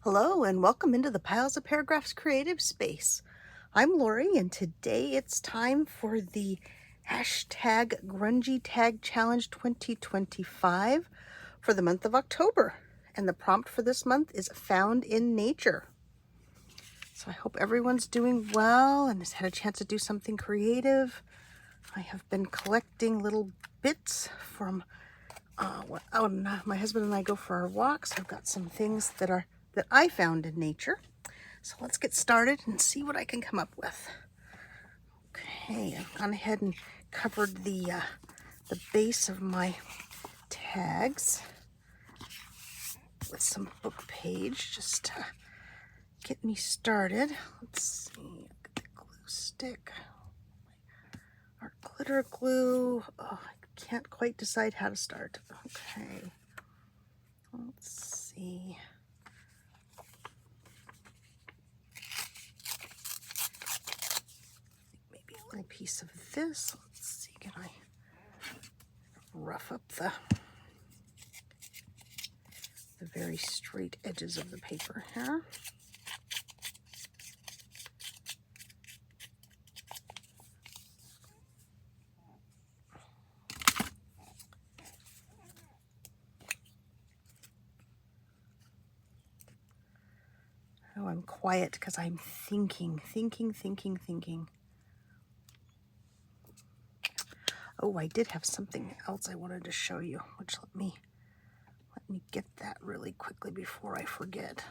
Hello and welcome into the Piles of Paragraphs creative space. I'm Lori and today it's time for the hashtag Grungy Tag Challenge 2025 for the month of October. And the prompt for this month is found in nature. So I hope everyone's doing well and has had a chance to do something creative. I have been collecting little bits from when my husband and I go for our walks. I've got some things that I found in nature. So let's get started and see what I can come up with. Okay, I've gone ahead and covered the base of my tags with some book page just to get me started. Let's see, get the glue stick, our glitter glue. Oh, I can't quite decide how to start. Okay, let's see. Maybe a little piece of this. Let's see, can I rough up the very straight edges of the paper here. Oh, I'm quiet because I'm thinking. Oh, I did have something else I wanted to show you, which let me get that really quickly before I forget.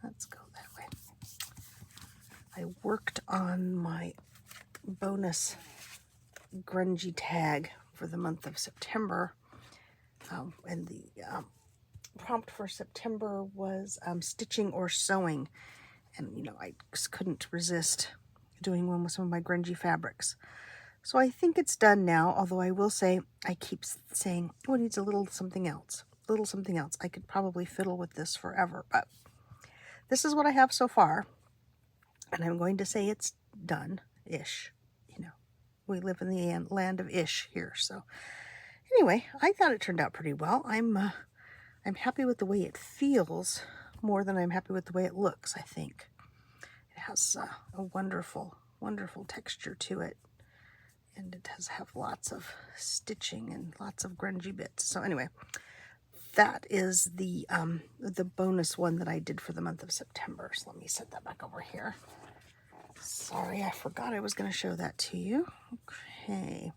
Let's go that way. I worked on my bonus grungy tag for the month of September, and the prompt for September was stitching or sewing, and I just couldn't resist doing one with some of my grungy fabrics. So I think it's done now, although I will say, I keep saying, oh, it needs a little something else, I could probably fiddle with this forever, but this is what I have so far, and I'm going to say it's done-ish. We live in the land of ish here, so anyway, I thought it turned out pretty well. I'm happy with the way it feels more than I'm happy with the way it looks, I think. It has a wonderful texture to it, and it does have lots of stitching and lots of grungy bits. So anyway, that is the bonus one that I did for the month of September. So let me set that back over here. Sorry, I forgot I was going to show that to you. Okay.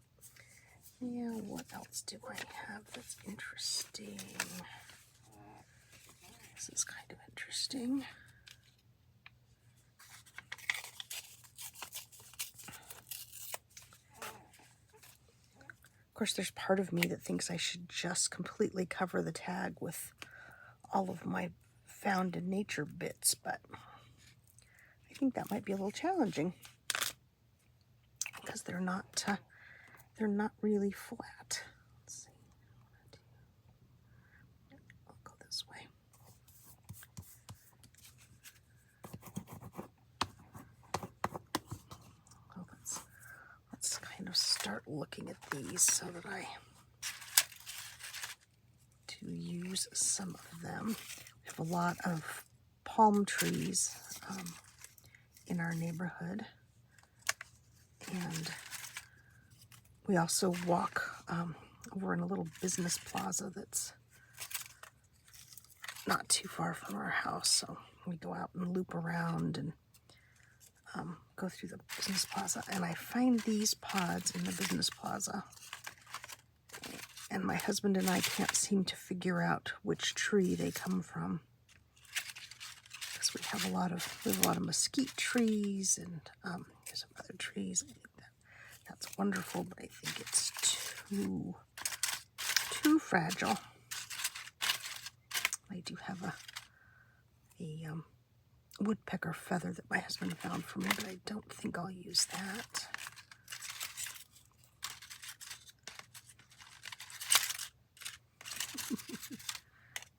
Yeah, what else do I have that's interesting? This is kind of interesting. Of course, there's part of me that thinks I should just completely cover the tag with all of my found in nature bits, but I think that might be a little challenging because they're not really flat. Let's see. I'll go this way. Well, let's kind of start looking at these so that I do use some of them. We have a lot of palm trees in our neighborhood, and we also walk over in a little business plaza that's not too far from our house, so we go out and loop around and go through the business plaza, and I find these pods in the business plaza, and my husband and I can't seem to figure out which tree they come from, because we have a lot of mesquite trees, and there's some other trees. I think that's wonderful, but I think it's too fragile. I do have a woodpecker feather that my husband found for me, but I don't think I'll use that.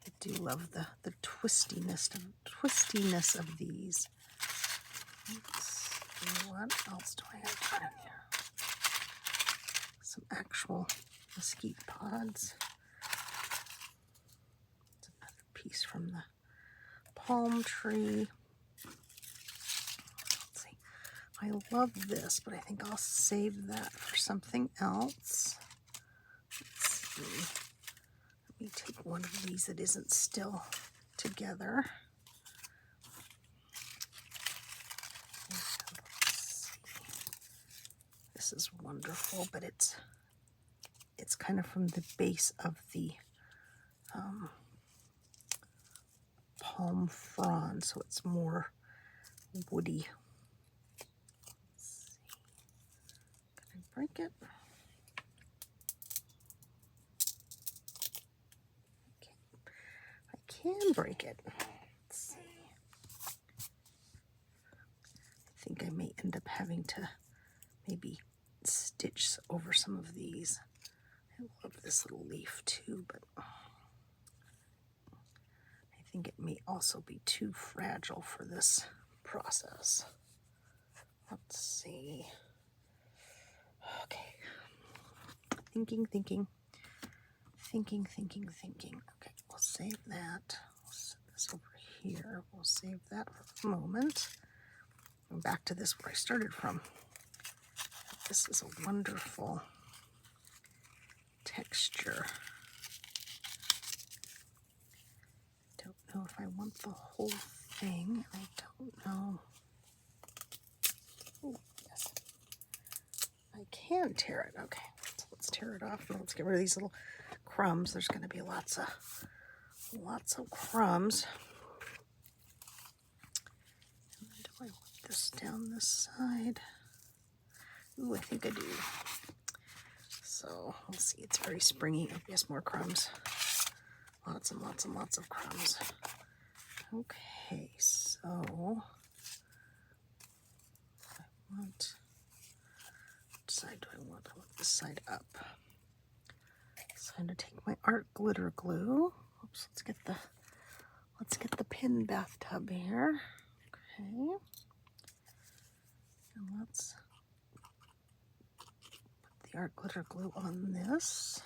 I do love the twistiness of these. Let's see, what else do I have down here? Some actual mesquite pods. piece from the palm tree. Let's see. I love this, but I think I'll save that for something else. Let's see. Let me take one of these that isn't still together. This is wonderful, but it's kind of from the base of the palm frond, so it's more woody. Let's see. Can I break it? I can break it. Let's see. I think I may end up having to maybe stitch over some of these. I love this little leaf too, but I think it may also be too fragile for this process. Let's see. Okay. Thinking. Okay, we'll save that. We'll set this over here. We'll save that for the moment. And back to this where I started from. This is a wonderful texture. Don't know if I want the whole thing. I don't know. Oh, yes. I can tear it. Okay, so let's tear it off. Let's get rid of these little crumbs. There's going to be lots of crumbs. And then do I want this down this side? Ooh, I think I do. So we'll see. It's very springy. Oh, yes, more crumbs. Lots and lots of crumbs. Okay, so I want. Which side do I want? I want this side up. So I'm going to take my art glitter glue. Oops, let's get the pin bathtub here. Okay. And let's put the art glitter glue on this.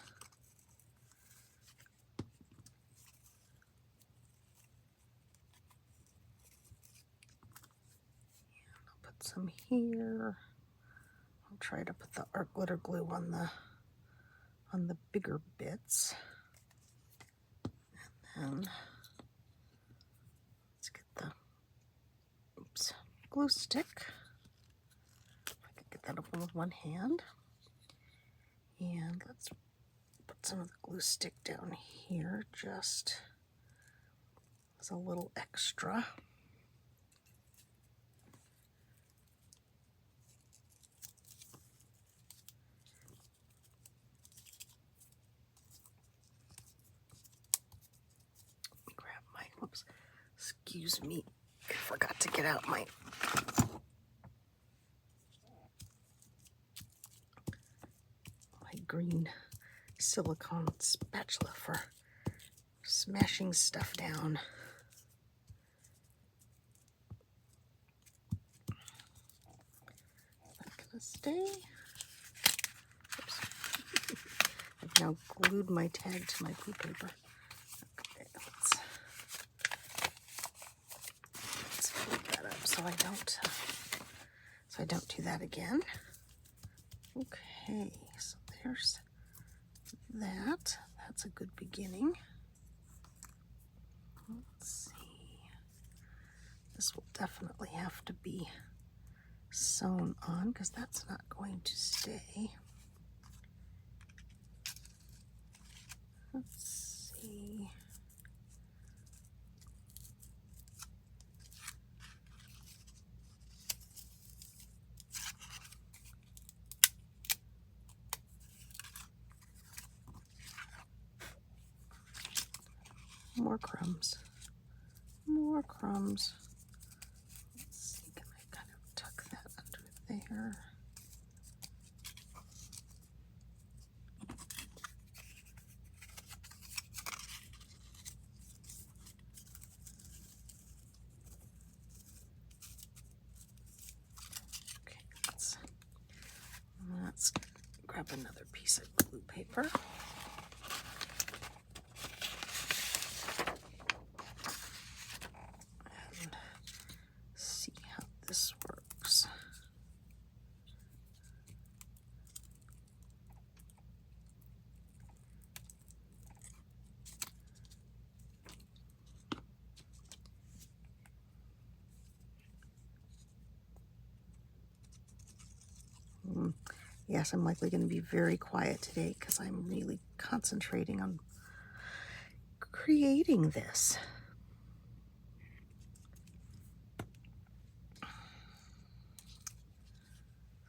And I'll put some here. I'll try to put the art glitter glue on the bigger bits. And then let's get the glue stick. If I can get that open with one hand. And let's put some of the glue stick down here just as a little extra. Grab my, whoops, excuse me, I forgot to get out my green silicone spatula for smashing stuff down. Is that gonna stay? Oops. I've now glued my tag to my glue paper. Okay, let's flip that up so I don't do that again. Okay, so there's that. That's a good beginning. Let's see. This will definitely have to be sewn on because that's not going to stay. Let's see. More crumbs. More crumbs. Let's see, can I kind of tuck that under there? Okay, let's grab another piece of glue paper. Yes, I'm likely going to be very quiet today because I'm really concentrating on creating this.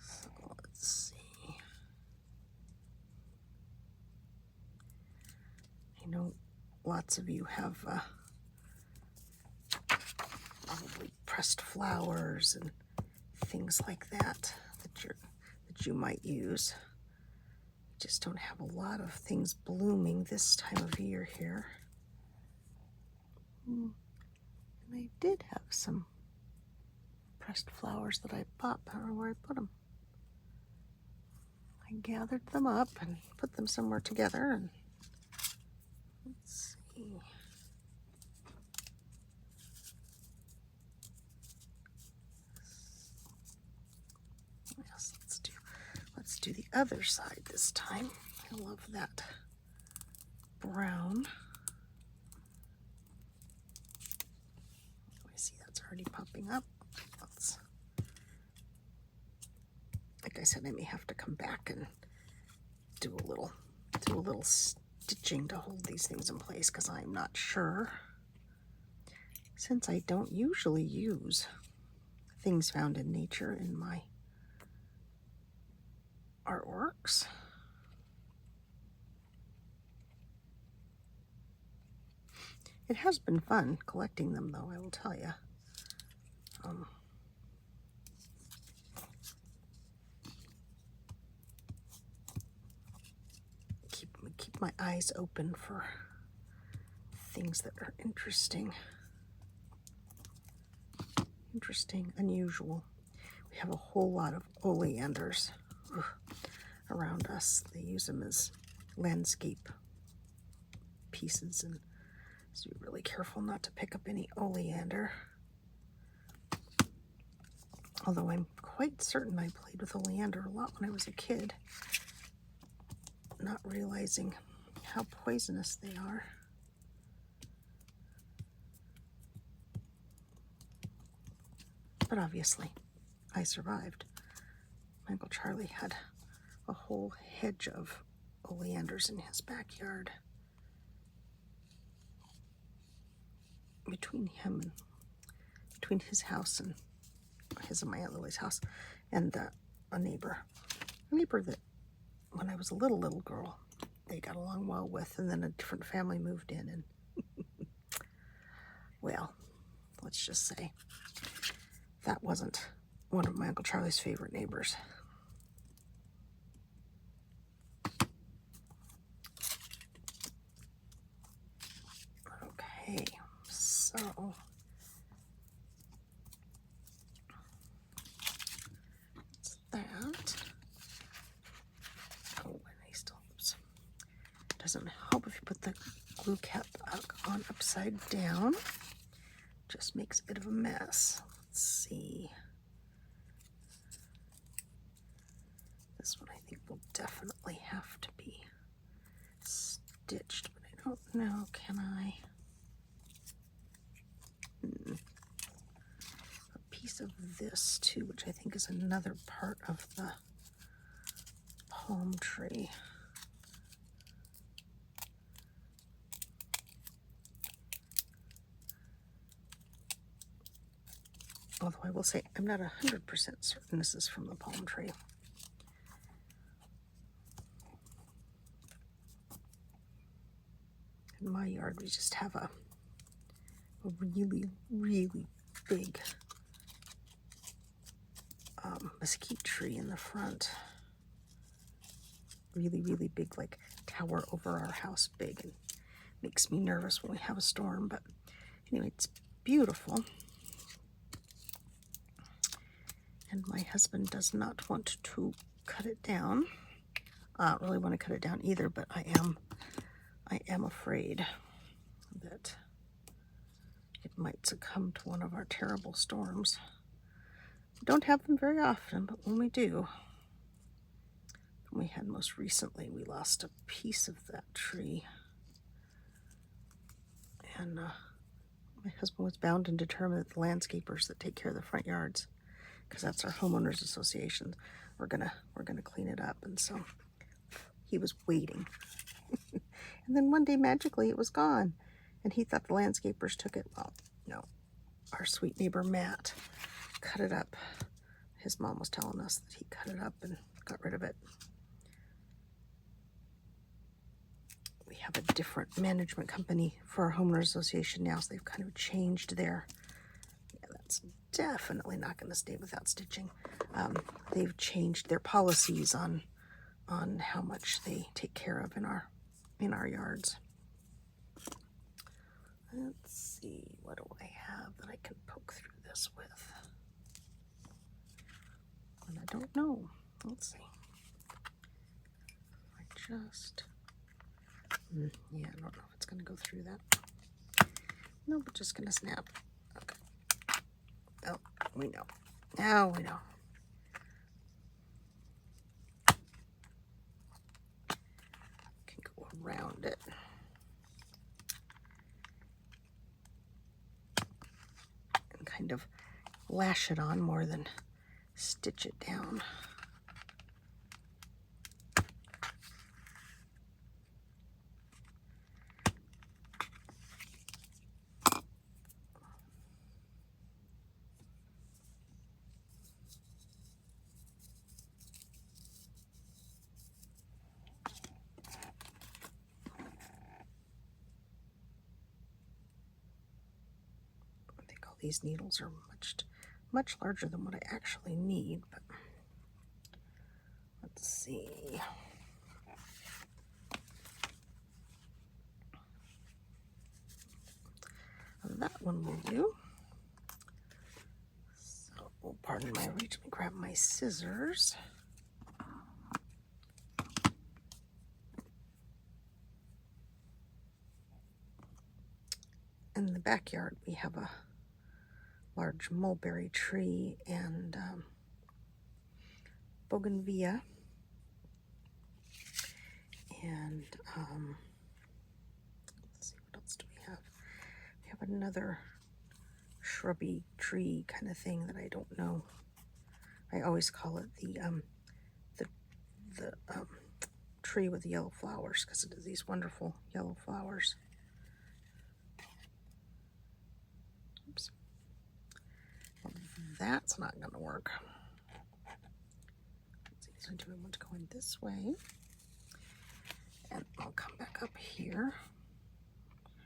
So let's see. I know lots of you have probably pressed flowers and things like that that you might use. Just don't have a lot of things blooming this time of year here. And I did have some pressed flowers that I bought. I don't know where I put them. I gathered them up and put them somewhere together. And let's see. Yes, let's do the other side this time. I love that brown. I see that's already popping up. Like I said, I may have to come back and do a little stitching to hold these things in place because I'm not sure. Since I don't usually use things found in nature in my artworks. It has been fun collecting them, though, I will tell you. Keep my eyes open for things that are interesting, unusual. We have a whole lot of oleanders around us. They use them as landscape pieces, and so be really careful not to pick up any oleander. Although I'm quite certain I played with oleander a lot when I was a kid, not realizing how poisonous they are. But obviously, I survived. My Uncle Charlie had a whole hedge of oleanders in his backyard. Between his house and his and my Aunt Lily's house, and a neighbor that when I was a little girl, they got along well with, and then a different family moved in, and well, let's just say that wasn't one of my Uncle Charlie's favorite neighbors. Okay, so that's that. Oh, and I still, oops. Doesn't help if you put the glue cap on upside down. Just makes a bit of a mess. Let's see. This one I think will definitely have to be stitched, but I don't know, can I? A piece of this too, which I think is another part of the palm tree. Although I will say I'm not 100% certain this is from the palm tree. In my yard, we just have a really, really big mesquite tree in the front. Really, really big, like tower over our house big, and makes me nervous when we have a storm. But anyway, it's beautiful. And my husband does not want to cut it down. I don't really want to cut it down either, but I am afraid that it might succumb to one of our terrible storms. We don't have them very often, but when we do, we had most recently, we lost a piece of that tree. And my husband was bound and determined that the landscapers that take care of the front yards because that's our homeowners association. We're gonna clean it up, and so he was waiting. And then one day magically it was gone, and he thought the landscapers took it. Well, no, our sweet neighbor Matt cut it up. His mom was telling us that he cut it up and got rid of it. We have a different management company for our homeowners association now, so they've kind of changed their, yeah, that's definitely not going to stay without stitching. They've changed their policies on how much they take care of in our yards. Let's see, what do I have that I can poke through this with? And I don't know. Let's see. Yeah, I don't know if it's going to go through that. No, but just going to snap. Okay. Oh, we know. Now we know. Can go around it. And kind of lash it on more than stitch it down. These needles are much larger than what I actually need, but let's see. That one will do. So, oh, pardon my reach. Let me grab my scissors. In the backyard, we have a large mulberry tree and bougainvillea, and let's see, what else do we have? We have another shrubby tree kind of thing that I don't know. I always call it the tree with the yellow flowers, because it has these wonderful yellow flowers. Oops. Well, that's not going to work. Let's see, so do we want to go in this way? And I'll come back up here.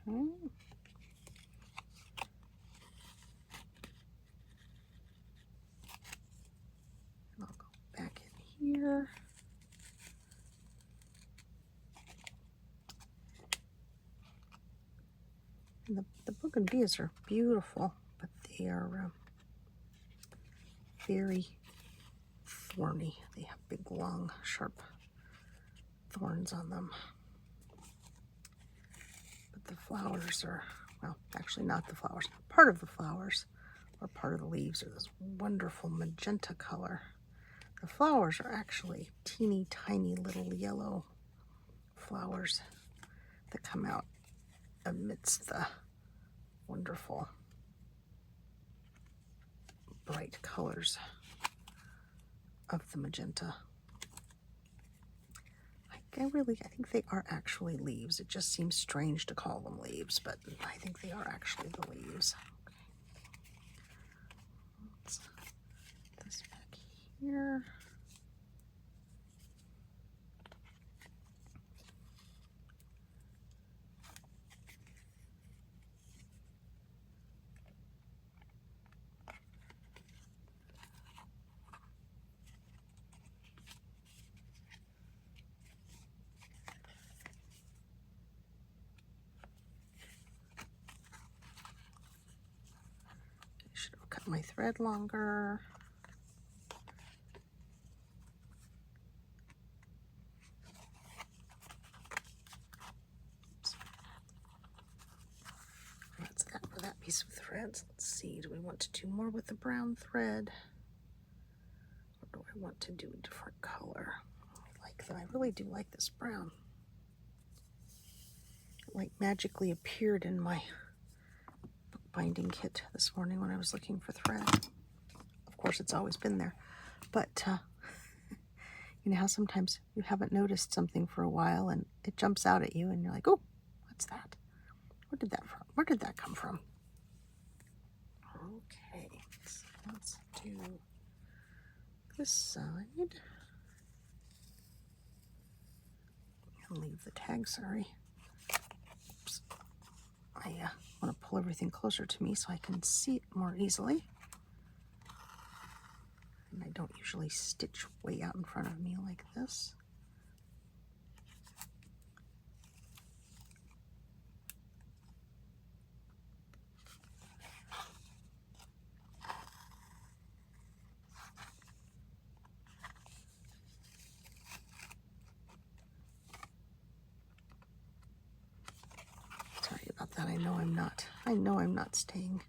Okay. And I'll go back in here. And the bougainvilleas are beautiful, but they are very thorny. They have big, long, sharp thorns on them. But the flowers are, well, actually not the flowers. Part of the flowers, or part of the leaves, are this wonderful magenta color. The flowers are actually teeny tiny little yellow flowers that come out amidst the wonderful bright colors of the magenta. I think they are actually leaves. It just seems strange to call them leaves, but I think they are actually the leaves. Okay. Let's put this back here. Cut my thread longer. That's that for that piece of threads. Let's see, do we want to do more with the brown thread? Or do I want to do a different color? I really do like this brown. It like magically appeared in my bookbinding kit this morning when I was looking for thread. Of course, it's always been there. But you know how sometimes you haven't noticed something for a while and it jumps out at you and you're like, oh, what's that? Where did that from? Where did that come from? Okay, so let's do this side. And leave the tag, sorry. Oops. I want to pull everything closer to me so I can see it more easily. And I don't usually stitch way out in front of me like this. Sorry about that. I know I'm not staying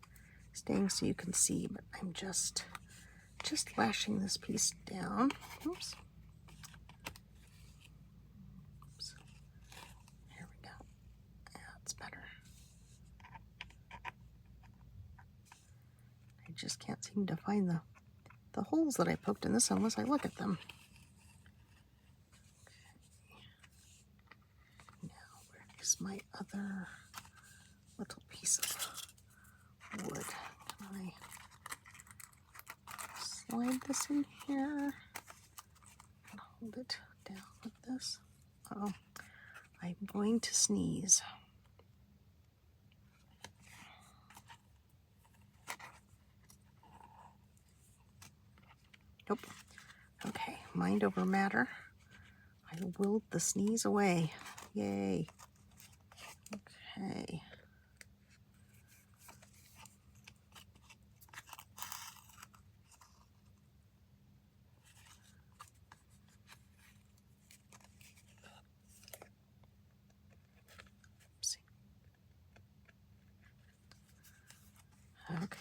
so you can see, but I'm just lashing this piece down. Oops. Oops. There we go. That's better. I just can't seem to find the holes that I poked in this unless I look at them. Okay. Now, where is my other little piece of wood? Can I slide this in here and hold it down with this? Oh, I'm going to sneeze. Nope. Okay, mind over matter. I willed the sneeze away. Yay. Okay. Oopsie. Okay.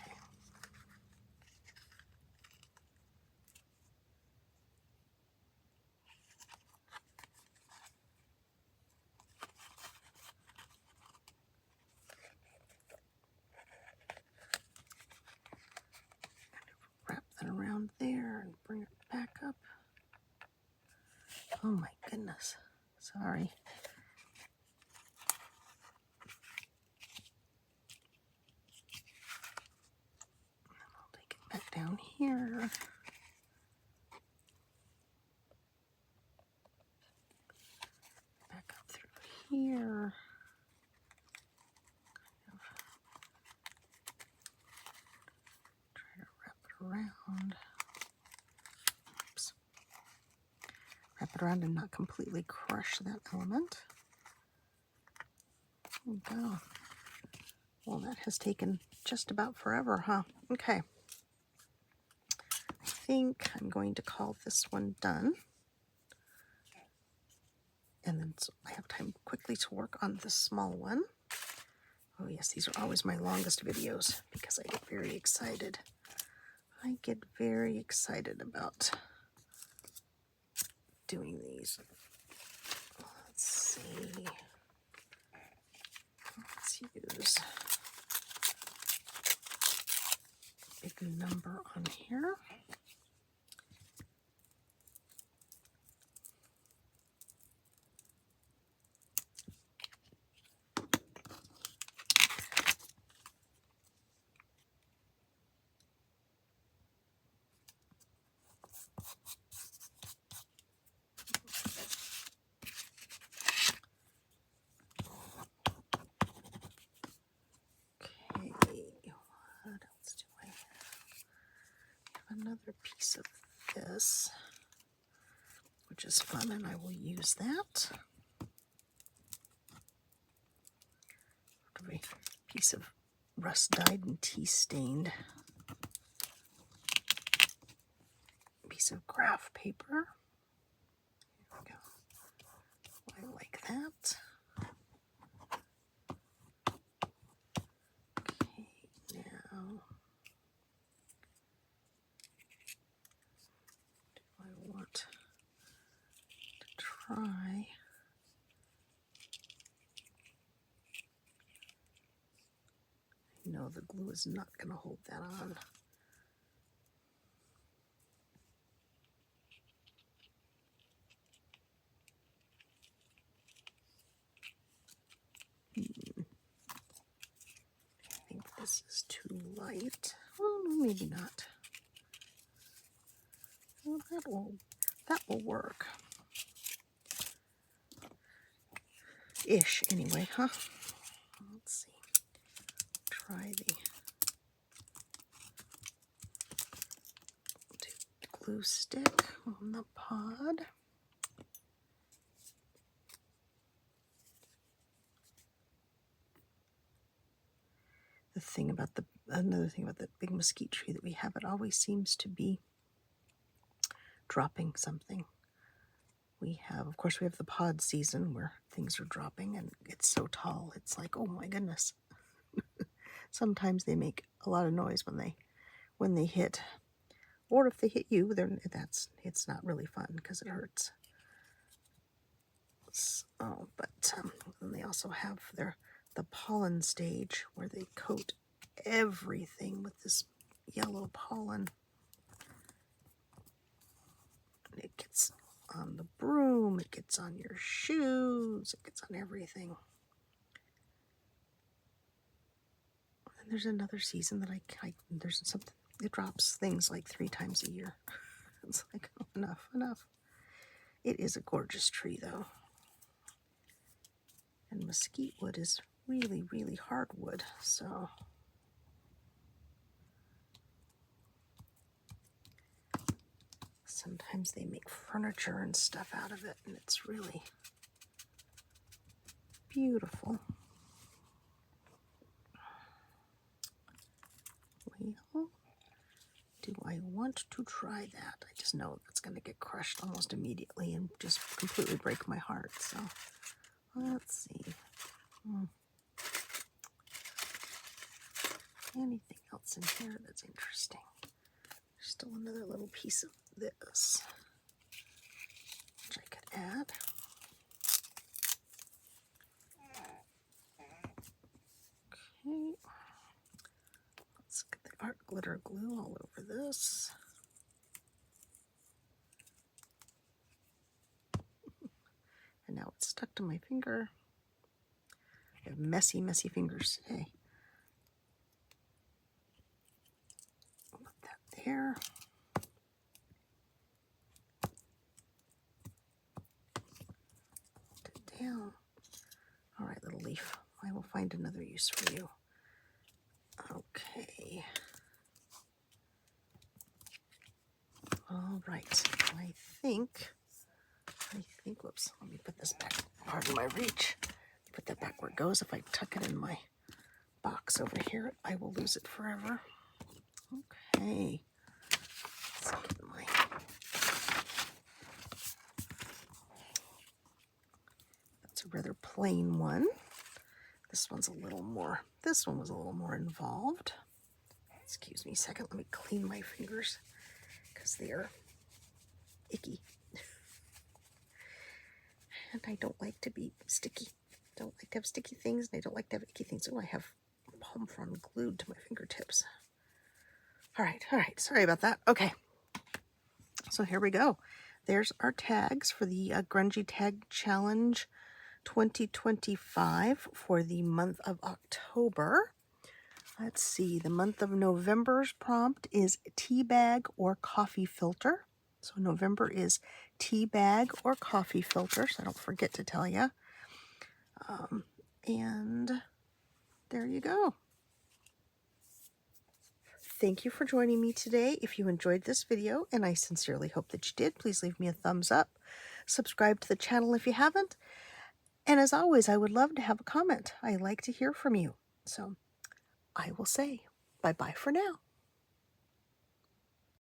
Wrap that around there and bring it back up. Oh my goodness. Sorry. I'll take it back down here. Back up through here. Try to wrap it around. Oops. Wrap it around and not completely crush that element. There we go. Well, that has taken just about forever, huh? Okay. I think I'm going to call this one done. And then so I have time quickly to work on the small one. Oh yes, these are always my longest videos because I get very excited. I get very excited about doing these. Let's see. Let's use a big number on here. What else do I have? Another piece of this, which is fun, and I will use that. A piece of rust dyed and tea stained piece of graph paper. There we go. I like that. Okay, now do I want to try no, the glue is not going to hold that on. This is too light. Well, no, maybe not. Well, that will work. Ish, anyway, huh? Let's see. Try the glue stick on the pod. Another thing about the big mesquite tree that we have, it always seems to be dropping something. Of course, we have the pod season where things are dropping, and it's so tall. It's like, oh my goodness. Sometimes they make a lot of noise when they hit, or if they hit you, then it's not really fun because it hurts. Then they also have the pollen stage where they coat everything with this yellow pollen. And it gets on the broom, it gets on your shoes, it gets on everything. And there's another season that there's something, it drops things like 3 times a year. It's like, oh, enough. It is a gorgeous tree though. And mesquite wood is really, really hard wood, so sometimes they make furniture and stuff out of it, and it's really beautiful. Well, do I want to try that? I just know that's going to get crushed almost immediately and just completely break my heart, so let's see. Anything else in here that's interesting? There's still another little piece of this, which I could add. Okay. Let's get the art glitter glue all over this. And now it's stuck to my finger. I have messy, messy fingers today. Put that there. Put it down. All right, little leaf. I will find another use for you. Okay. All right. I think, whoops, let me put this back. Pardon my reach. Put that back where it goes. If I tuck it in my box over here, I will lose it forever. Okay. Let's get my... That's a rather plain one. This one was a little more involved. Excuse me a second. Let me clean my fingers because they're icky. And I don't like to be sticky. I don't like to have sticky things, and I don't like to have icky things. Oh, I have palm frond glued to my fingertips. All right. Sorry about that. Okay. So here we go. There's our tags for the Grungy Tag Challenge 2025 for the month of October. Let's see. The month of November's prompt is tea bag or coffee filter. So November is tea bag or coffee filter, so I don't forget to tell you. And there you go. Thank you for joining me today. If you enjoyed this video, and I sincerely hope that you did, please leave me a thumbs up. Subscribe to the channel if you haven't. And as always, I would love to have a comment. I like to hear from you. So I will say bye-bye for now.